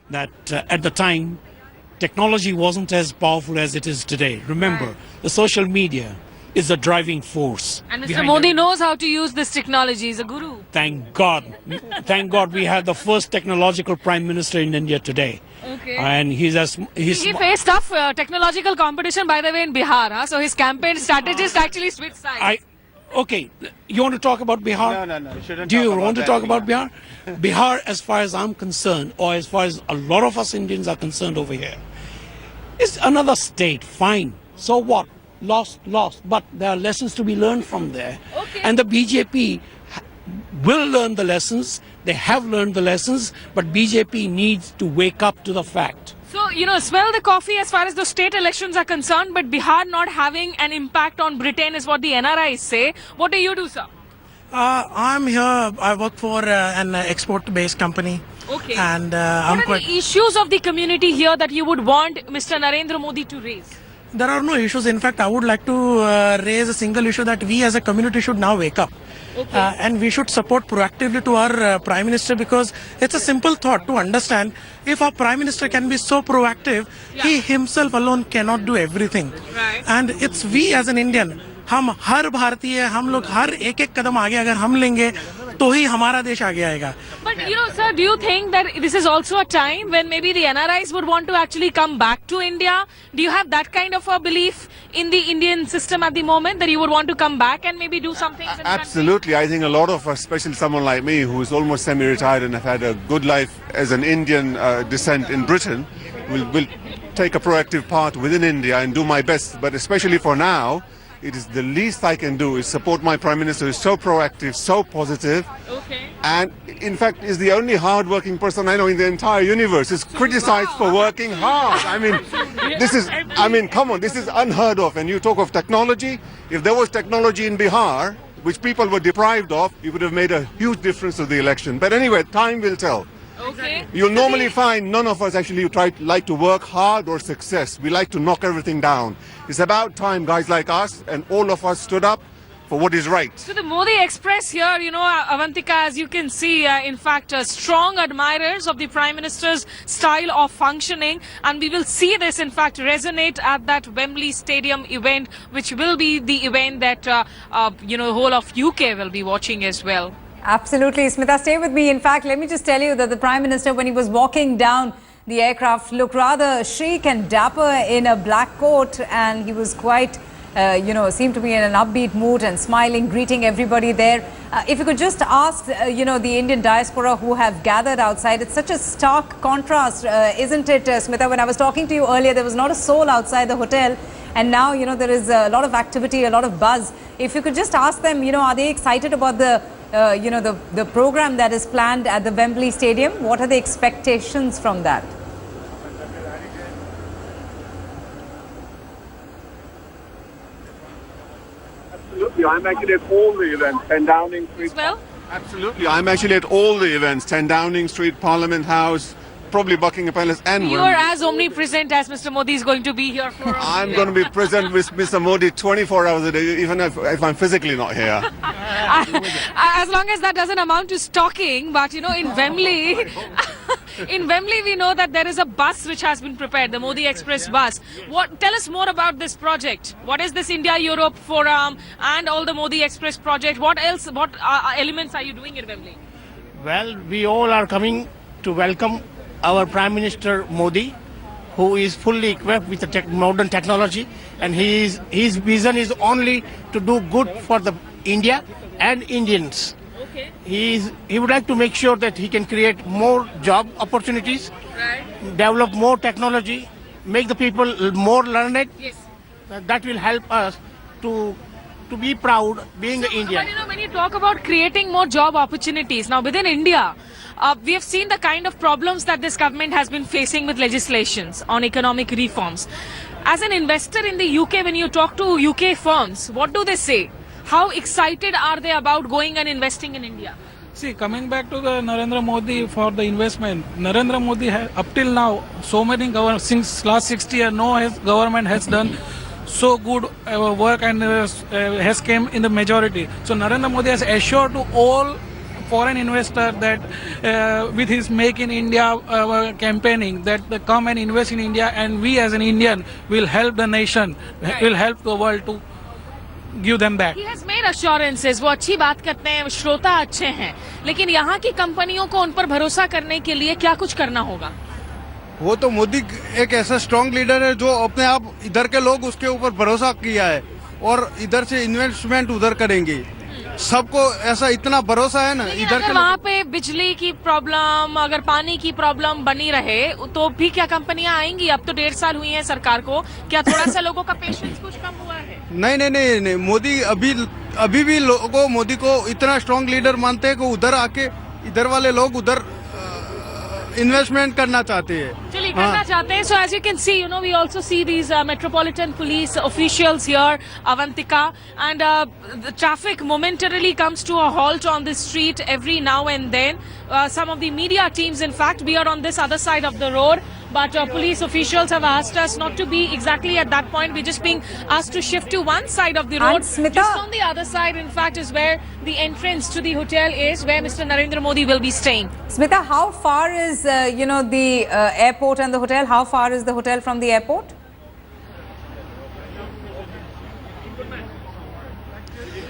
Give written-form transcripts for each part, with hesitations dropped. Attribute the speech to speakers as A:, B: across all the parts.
A: that at the time, technology wasn't as powerful as it is today. Remember, the social media is the driving force.
B: And Mr.
A: behind
B: Modi
A: everything.
B: knows how to use this technology. He's a guru.
A: Thank God. Thank God we have the first technological prime minister in India today.
B: Okay.
A: And he's
B: He faced tough technological competition, by the way, in Bihar. Huh? So his campaign strategist actually switched sides.
A: Okay, you want to talk about Bihar?
C: No. You shouldn't.
A: Do you want to talk about Bihar? Bihar, as far as I'm concerned, or as far as a lot of us Indians are concerned over here, is another state. Fine. So what? Lost. But there are lessons to be learned from there.
B: Okay.
A: And the BJP will learn the lessons. They have learned the lessons, but BJP needs to wake up to the fact.
B: So, smell the coffee as far as the state elections are concerned, but Bihar not having an impact on Britain is what the NRIs say. What do you do, sir?
D: I'm here. I work for an export-based company.
B: Okay.
D: And
B: What are the issues of the community here that you would want Mr. Narendra Modi to raise?
D: There are no issues. In fact, I would like to raise a single issue that we as a community should now wake up.
B: Okay.
D: And we should support proactively to our Prime Minister, because it's a simple thought to understand. If our Prime Minister can be so proactive, he himself alone cannot do everything.
B: Right.
D: And it's we as an Indian. हम हर भारतीय हम लोग हर एक कदम आगे अगर हम लेंगे तो ही हमारा देश आगे आएगा.
B: But sir, do you think that this is also a time when maybe the NRIs would want to actually come back to India? Do you have that kind of a belief in the Indian system at the moment, that you would want to come back and maybe do some things in the country?
C: Absolutely. I think a lot of us, especially someone like me who is almost semi-retired and have had a good life as an Indian descent in Britain, will take a proactive part within India and do my best. But especially for now, it is the least I can do is support my Prime Minister, who is so proactive, so positive,
B: Okay.
C: and in fact is the only hard-working person I know in the entire universe. Is criticized for working hard. Come on, this is unheard of. And you talk of technology. If there was technology in Bihar, which people were deprived of, it would have made a huge difference to the election. But anyway, time will tell.
B: Okay.
C: You'll normally find none of us actually like to work hard or success. We like to knock everything down. It's about time guys like us and all of us stood up for what is right.
B: So the Modi Express here, Avantika, as you can see, in fact, strong admirers of the Prime Minister's style of functioning. And we will see this, in fact, resonate at that Wembley Stadium event, which will be the event that, whole of UK will be watching as well.
E: Absolutely. Smita, stay with me. In fact, let me just tell you that the Prime Minister, when he was walking down the aircraft, looked rather chic and dapper in a black coat, and he was quite, seemed to be in an upbeat mood and smiling, greeting everybody there. If you could just ask, the Indian diaspora who have gathered outside, it's such a stark contrast, isn't it, Smita? When I was talking to you earlier, there was not a soul outside the hotel. And now, there is a lot of activity, a lot of buzz. If you could just ask them, are they excited about the program that is planned at the Wembley Stadium? What are the expectations from that?
F: Absolutely. I'm actually at all the events, 10 Downing Street.
B: Well,
C: Absolutely. I'm actually at all the events, 10 Downing Street, Parliament House, probably Buckingham Palace and
B: you
C: Wembley.
B: are as omnipresent as Mr. Modi is going to be here for
C: I'm going to be present with Mr. Modi 24 hours a day, even if I'm physically not here.
B: As long as that doesn't amount to stalking, but in Wembley, in Wembley we know that there is a bus which has been prepared, the Modi Express bus. Tell us more about this project. What is this India-Europe Forum and all the Modi Express project? What else, what elements are you doing in Wembley?
G: Well, we all are coming to welcome our Prime Minister Modi, who is fully equipped with the modern technology, and his vision is only to do good for the India and Indians.
B: Okay.
G: He would like to make sure that he can create more job opportunities,
B: Right.
G: develop more technology, make the people more learned.
B: Yes.
G: That will help us to be proud being an Indian.
B: But when you talk about creating more job opportunities, now within India, we have seen the kind of problems that this government has been facing with legislations on economic reforms. As an investor in the UK, when you talk to UK firms, what do they say? How excited are they about going and investing in India?
H: See, coming back to the Narendra Modi for the investment, Narendra Modi has, up till now, so many governments, since last 60 years, no government has done so good work and has came in the majority. So Narendra Modi has assured to all foreign investor that with his Make in India campaigning, that they come and invest in India, and we as an Indian will help the nation, will help the world to give them back.
B: He has made assurances. वो अच्छी बात करते हैं, श्रोता अच्छे हैं, लेकिन यहाँ की कंपनियों को उन पर भरोसा करने के लिए क्या कुछ करना होगा?
I: वो तो मोदी एक ऐसा स्ट्रॉन्ग लीडर है जो अपने आप इधर के लोग उसके ऊपर भरोसा किया है और इधर से इन्वेस्टमेंट उधर करेंगे. सबको ऐसा इतना भरोसा है ना इधर के.
B: वहाँ पे बिजली की प्रॉब्लम, अगर पानी की प्रॉब्लम बनी रहे तो भी क्या कंपनियां आएंगी? अब तो 1.5 साल हुई हैं सरकार को, क्या थोड़ा सा लोगों का पेशेंस कुछ कम हुआ है?
I: नहीं, मोदी अभी भी लोगों मोदी को इतना स्ट्रॉन्ग लीडर मानते हैं कि उधर आके इधर वाले लोग उधर इन्वेस्टमेंट करना चाहते हैं.
B: चलिए करना चाहते हैं. So as you can see, you know, we also see these metropolitan police officials here, Avantika, and the traffic momentarily comes to a halt on this street every now and then. Some of the media teams, in fact, we are on this other side of the road. But police officials have asked us not to be exactly at that point. We're just being asked to shift to one side of the road.
E: Smita,
B: just on the other side, in fact, is where the entrance to the hotel is, where Mr. Narendra Modi will be staying.
E: Smita, how far is, the airport and the hotel? How far is the hotel from the airport?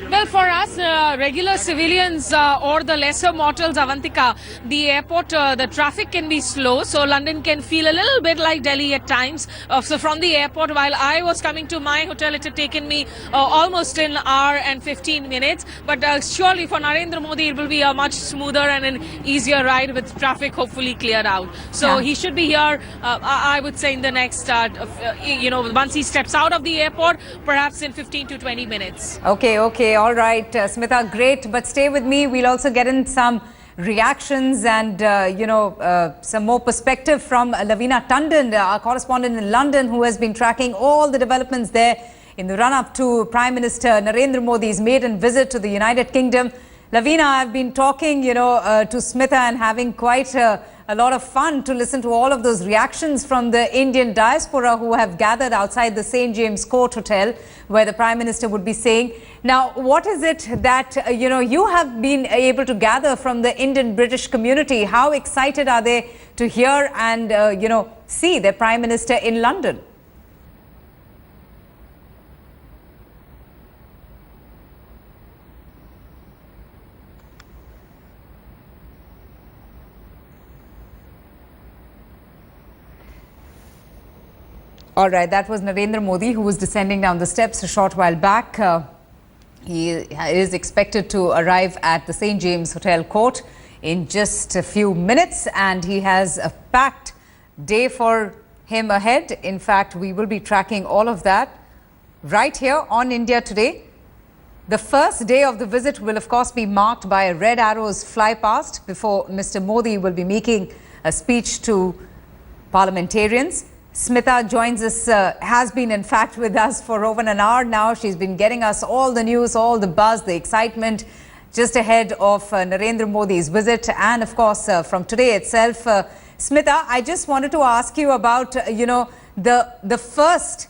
B: Well, for us, regular civilians or the lesser mortals, Avantika, the airport, the traffic can be slow. So London can feel a little bit like Delhi at times. So from the airport, while I was coming to my hotel, it had taken me almost an hour and 15 minutes. But surely for Narendra Modi, it will be a much smoother and an easier ride with traffic hopefully cleared out. So he should be here, I would say, in the next, once he steps out of the airport, perhaps in 15 to 20 minutes.
E: Okay. All right, Smita, great. But stay with me. We'll also get in some reactions and, some more perspective from Lavina Tandon, our correspondent in London, who has been tracking all the developments there in the run-up to Prime Minister Narendra Modi's maiden visit to the United Kingdom. Lavina, I've been talking, to Smita and having quite a lot of fun to listen to all of those reactions from the Indian diaspora who have gathered outside the St. James Court Hotel, where the Prime Minister would be staying. Now, what is it that, you have been able to gather from the Indian British community? How excited are they to hear and, see their Prime Minister in London? All right, that was Narendra Modi, who was descending down the steps a short while back. He is expected to arrive at the St. James Hotel Court in just a few minutes, and he has a packed day for him ahead. In fact, we will be tracking all of that right here on India Today. The first day of the visit will, of course, be marked by red arrows fly past before Mr. Modi will be making a speech to parliamentarians. Smita joins us, has been in fact with us for over an hour now. She's been getting us all the news, all the buzz, the excitement just ahead of Narendra Modi's visit. And of course, from today itself, Smita, I just wanted to ask you about, the first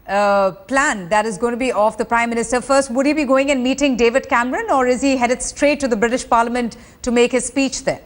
E: plan that is going to be of the Prime Minister. First, would he be going and meeting David Cameron, or is he headed straight to the British Parliament to make his speech there?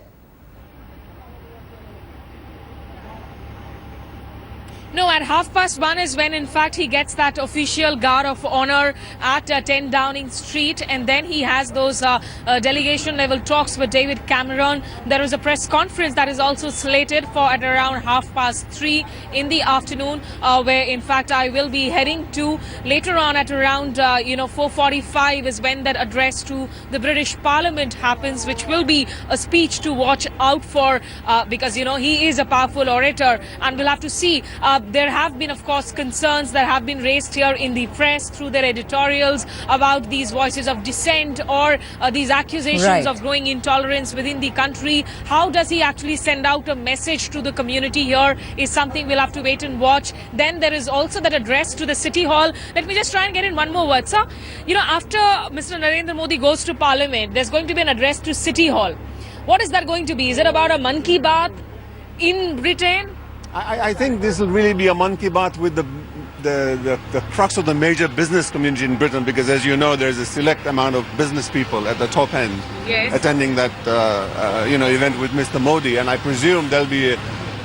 B: No, at 1:30 is when, in fact, he gets that official guard of honor at 10 Downing Street, and then he has those delegation-level talks with David Cameron. There is a press conference that is also slated for at around 3:30 in the afternoon, where, in fact, I will be heading to. Later on at around, 4:45 is when that address to the British Parliament happens, which will be a speech to watch out for because, he is a powerful orator, and we'll have to see. There have been, of course, concerns that have been raised here in the press through their editorials about these voices of dissent or these accusations of growing intolerance within the country. How does he actually send out a message to the community here is something we'll have to wait and watch. Then there is also that address to the City Hall. Let me just try and get in one more word, sir. After Mr. Narendra Modi goes to Parliament, there's going to be an address to City Hall. What is that going to be? Is it about a Mann Ki Baat in Britain?
C: I think this will really be a Mann Ki Baat with the the crux of the major business community in Britain, because as you know, there's a select amount of business people at the top end attending that event with Mr. Modi, and I presume there'll be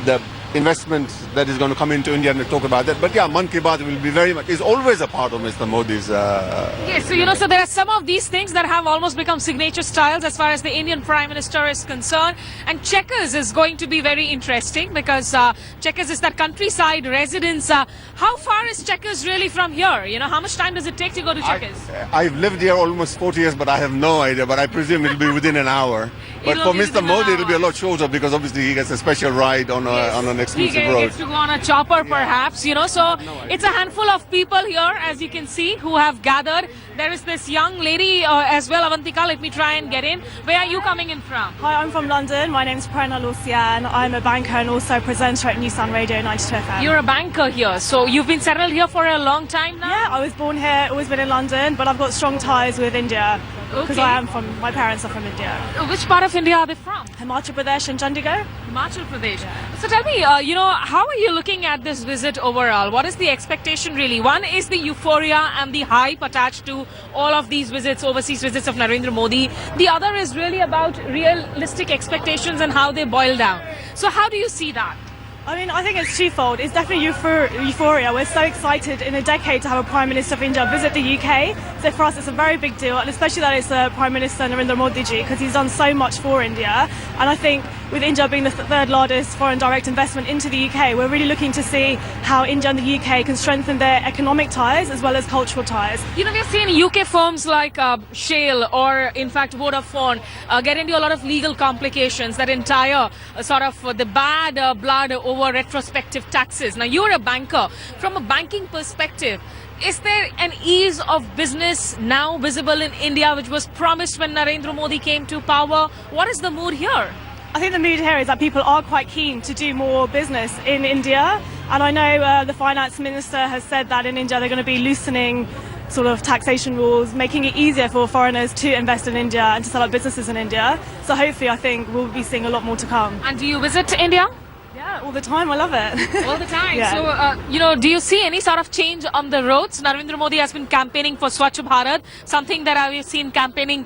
C: the investment that is going to come into India and talk about that. But yeah, Man Ki Baat will be is always a part of Mr. Modi's.
B: Yes, so there are some of these things that have almost become signature styles as far as the Indian Prime Minister is concerned. And Chequers is going to be very interesting because Chequers is that countryside residence. How far is Chequers really from here? How much time does it take to go to Chequers?
C: I've lived here almost 40 years, but I have no idea. But I presume it'll be within an hour. But for Mr. Modi, it'll be a lot shorter because obviously he gets a special ride on an exclusive road.
B: He gets to go on a chopper, perhaps, So it's a handful of people here, as you can see, who have gathered. There is this young lady as well, Avantika. Let me try and get in. Where are you coming in from?
J: Hi, I'm from London. My name's Prerna Lucia, and I'm a banker and also presenter at New Sun Radio 92 FM.
B: You're a banker here, so you've been settled here for a long time now?
J: Yeah, I was born here, always been in London, but I've got strong ties with India. Because my parents are from India.
B: Which part of India are they from?
J: Himachal Pradesh and Chandigarh.
B: Himachal Pradesh. Yeah. So tell me, how are you looking at this visit overall? What is the expectation really? One is the euphoria and the hype attached to all of these visits, overseas visits of Narendra Modi. The other is really about realistic expectations and how they boil down. So how do you see that?
J: I mean, I think it's twofold. It's definitely euphoria. We're so excited in a decade to have a Prime Minister of India visit the UK. So for us, it's a very big deal, and especially that it's Prime Minister Narendra Modi because he's done so much for India. And I think with India being the third largest foreign direct investment into the UK, we're really looking to see how India and the UK can strengthen their economic ties as well as cultural ties.
B: We've seen UK firms like Shell or, in fact, Vodafone get into a lot of legal complications, that entire sort of the bad blood over retrospective taxes. Now, you're a banker. From a banking perspective, is there an ease of business now visible in India which was promised when Narendra Modi came to power? What is the mood here?
J: I think the mood here is that people are quite keen to do more business in India. And I know the finance minister has said that in India they're going to be loosening sort of taxation rules, making it easier for foreigners to invest in India and to set up businesses in India. So hopefully I think we'll be seeing a lot more to come.
B: And do you visit India?
J: Yeah, all the time. I love it.
B: All the time.
J: Yeah.
B: So, do you see any sort of change on the roads? Narendra Modi has been campaigning for Swachh Bharat, something that I've seen campaigning,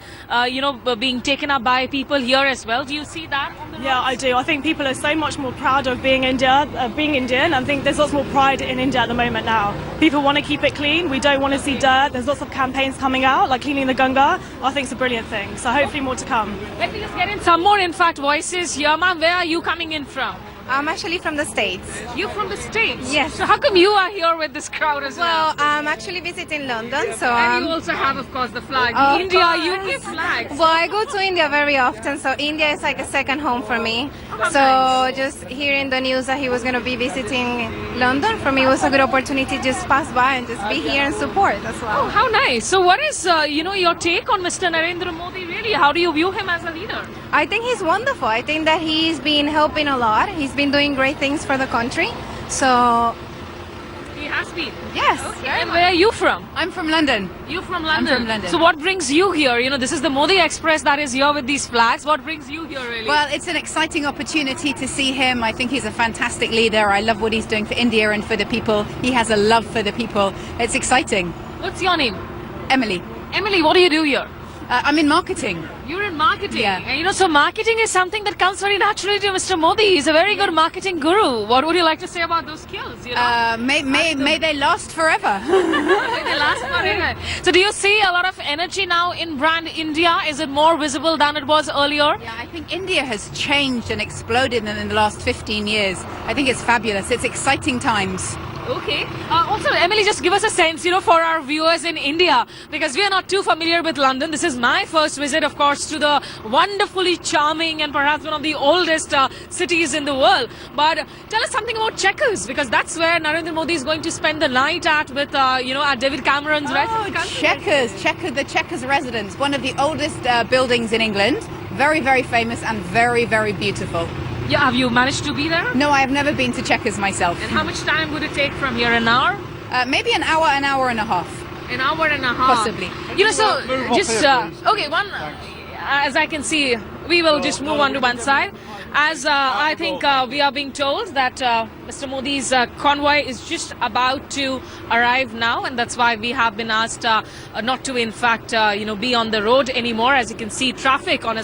B: being taken up by people here as well. Do you see that on the roads?
J: Yeah, I do. I think people are so much more proud of being Indian. I think there's lots more pride in India at the moment now. People want to keep it clean. We don't want to see dirt. There's lots of campaigns coming out, like cleaning the Ganga. I think it's a brilliant thing. So hopefully more to come.
B: Let me just get in some more, in fact, voices here. Ma'am, where are you coming in from?
K: I'm actually from the States.
B: You're from the States?
K: Yes.
B: So how come you are here with this crowd as well?
K: Well, I'm actually visiting London, so...
B: And you also have, of course, the flag.
K: Of
B: India,
K: course.
B: UK flags.
K: Well, I go to India very often, so India is like a second home for me. So just hearing the news that he was going to be visiting London, for me was a good opportunity to just pass by and just be here and support as well.
B: Oh, how nice. So what is, your take on Mr. Narendra Modi, really? How do you view him as a leader?
K: I think he's wonderful. I think that he's been helping a lot. He's been doing great things for the country. So
B: he has been.
K: Yes.
B: Okay. And where are you from?
L: I'm from London.
B: You're from London.
L: I'm from London.
B: So what brings you here? This is the Modi Express that is here with these flags. What brings you here, really?
L: Well, it's an exciting opportunity to see him. I think he's a fantastic leader. I love what he's doing for India and for the people. He has a love for the people. It's exciting.
B: What's your name?
L: Emily.
B: Emily, what do you do here?
L: I'm in marketing.
B: You're in marketing.
L: Yeah.
B: And so marketing is something that comes very naturally to Mr. Modi. He's a very good marketing guru. What would you like to say about those skills?
L: May they last forever.
B: May they last forever. So do you see a lot of energy now in brand India? Is it more visible than it was earlier?
L: Yeah, I think India has changed and exploded in the last 15 years. I think it's fabulous. It's exciting times.
B: Okay. Also, Emily, just give us a sense, for our viewers in India, because we are not too familiar with London. This is my first visit, of course, to the wonderfully charming and perhaps one of the oldest cities in the world. But tell us something about Chequers, because that's where Narendra Modi is going to spend the night at with, at David Cameron's residence.
L: The Chequers residence, one of the oldest buildings in England. Very, very famous and very, very beautiful.
B: Yeah, have you managed to be there?
L: No, I have never been to Chequers myself.
B: And how much time would it take from here? An hour?
L: Maybe an hour and a half.
B: An hour and a half.
L: Possibly.
B: Okay, as I can see, we will just move on to one side. As I think we are being told that Mr. Modi's convoy is just about to arrive now, and that's why we have been asked not to, in fact, be on the road anymore. As you can see, traffic on a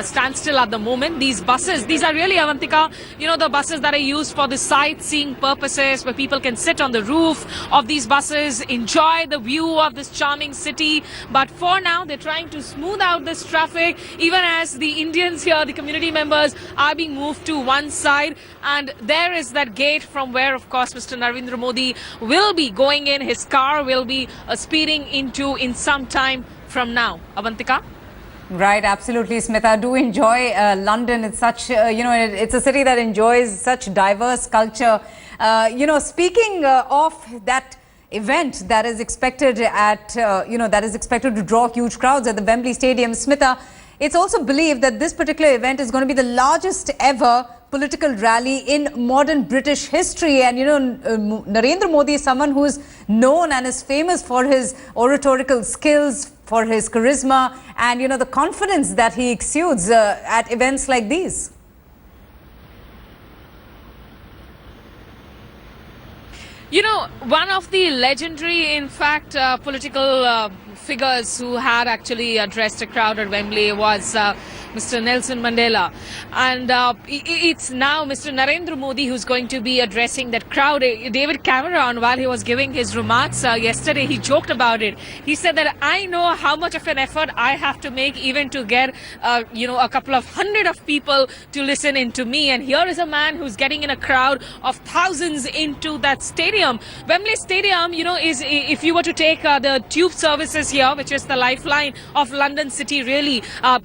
B: standstill at the moment. These buses, these are really, Avantika, the buses that are used for the sightseeing purposes, where people can sit on the roof of these buses, enjoy the view of this charming city. But for now, they're trying to smooth out this traffic, even as the Indians here, the community members, are being moved to one side. And there is that gate from where, of course, Mr. Narendra Modi will be going in. His car will be speeding into in some time from now. Avantika?
E: Right, absolutely, Smita. Do enjoy London. It's such, it's a city that enjoys such diverse culture. Speaking of that event that is expected that is expected to draw huge crowds at the Wembley Stadium, Smita, it's also believed that this particular event is going to be the largest ever political rally in modern British history. And Narendra Modi is someone who is known and is famous for his oratorical skills, for his charisma, and the confidence that he exudes at events like these.
B: One of the legendary, in fact, political figures who had actually addressed a crowd at Wembley was Mr. Nelson Mandela. And it's now Mr. Narendra Modi who's going to be addressing that crowd. David Cameron, while he was giving his remarks yesterday, he joked about it. He said that I know how much of an effort I have to make even to get, a couple of hundred of people to listen into me. And here is a man who's getting in a crowd of thousands into that stadium. Wembley Stadium, is, if you were to take the tube services here, which is the lifeline of London City, really,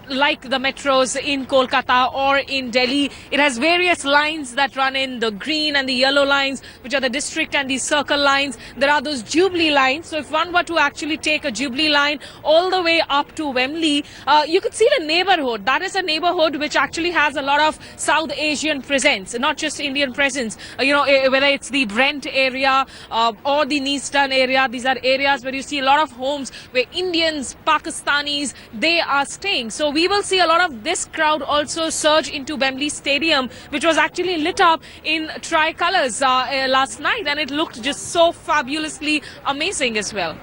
B: like the metros in Kolkata or in Delhi, it has various lines that run in, the green and the yellow lines, which are the district and the circle lines. There are those Jubilee lines. So if one were to actually take a Jubilee line all the way up to Wembley, you could see the neighborhood. That is a neighborhood which actually has a lot of South Asian presence, not just Indian presence. Whether it's the Brent area or the Neaston area, these are areas where you see a lot of homes where Indians, Pakistanis, they are staying. So we will see a lot of this crowd also surge into Wembley Stadium, which was actually lit up in tricolors last night, and it looked just so fabulously amazing as well.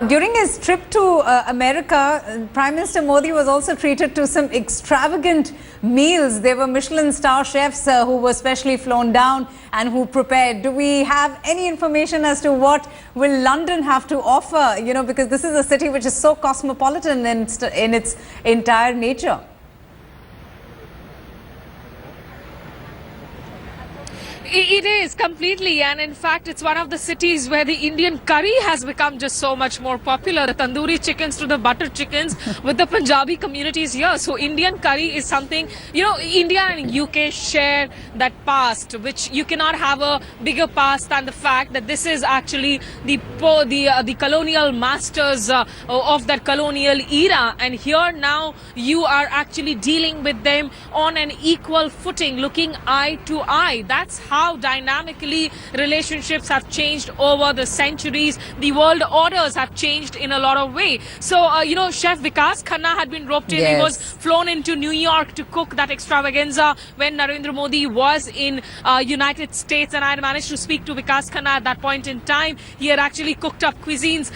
E: During his trip to America, Prime Minister Modi was also treated to some extravagant meals. There were Michelin star chefs who were specially flown down and who prepared. Do we have any information as to what will London have to offer? Because this is a city which is so cosmopolitan in its entire nature.
B: It is completely, and in fact it's one of the cities where the Indian curry has become just so much more popular. The tandoori chickens to the butter chickens with the Punjabi communities here. So Indian curry is something, India and UK share that past, which you cannot have a bigger past than the fact that this is actually the colonial masters of that colonial era, and here now you are actually dealing with them on an equal footing, looking eye to eye. That's how dynamically relationships have changed over the centuries. The world orders have changed in a lot of ways. So, Chef Vikas Khanna had been roped in.
E: Yes.
B: He was flown into New York to cook that extravaganza when Narendra Modi was in United States. And I had managed to speak to Vikas Khanna at that point in time. He had actually cooked up cuisines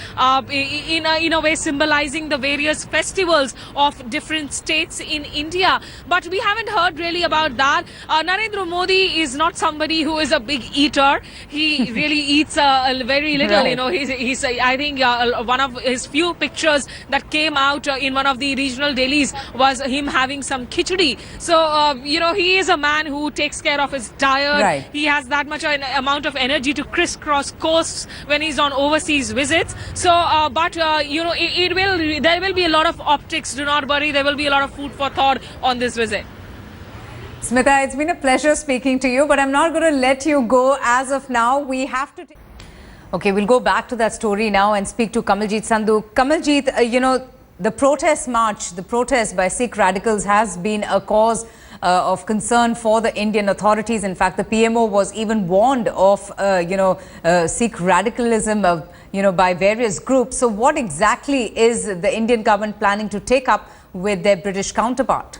B: in a way symbolizing the various festivals of different states in India. But we haven't heard really about that. Narendra Modi is not somebody who is a big eater. He really eats very little.
E: Right.
B: He's I think one of his few pictures that came out in one of the regional dailies was him having some khichdi. So he is a man who takes care of his diet.
E: Right.
B: He has that much an amount of energy to crisscross coasts when he's on overseas visits. So there will be a lot of optics. Do not worry, there will be a lot of food for thought on this visit.
E: Smita, it's been a pleasure speaking to you, but I'm not going to let you go as of now. We have to... Okay, we'll go back to that story now and speak to Kamaljeet Sandhu. Kamaljeet, the protest march, the protest by Sikh radicals has been a cause of concern for the Indian authorities. In fact, the PMO was even warned of, Sikh radicalism, by various groups. So what exactly is the Indian government planning to take up with their British counterpart?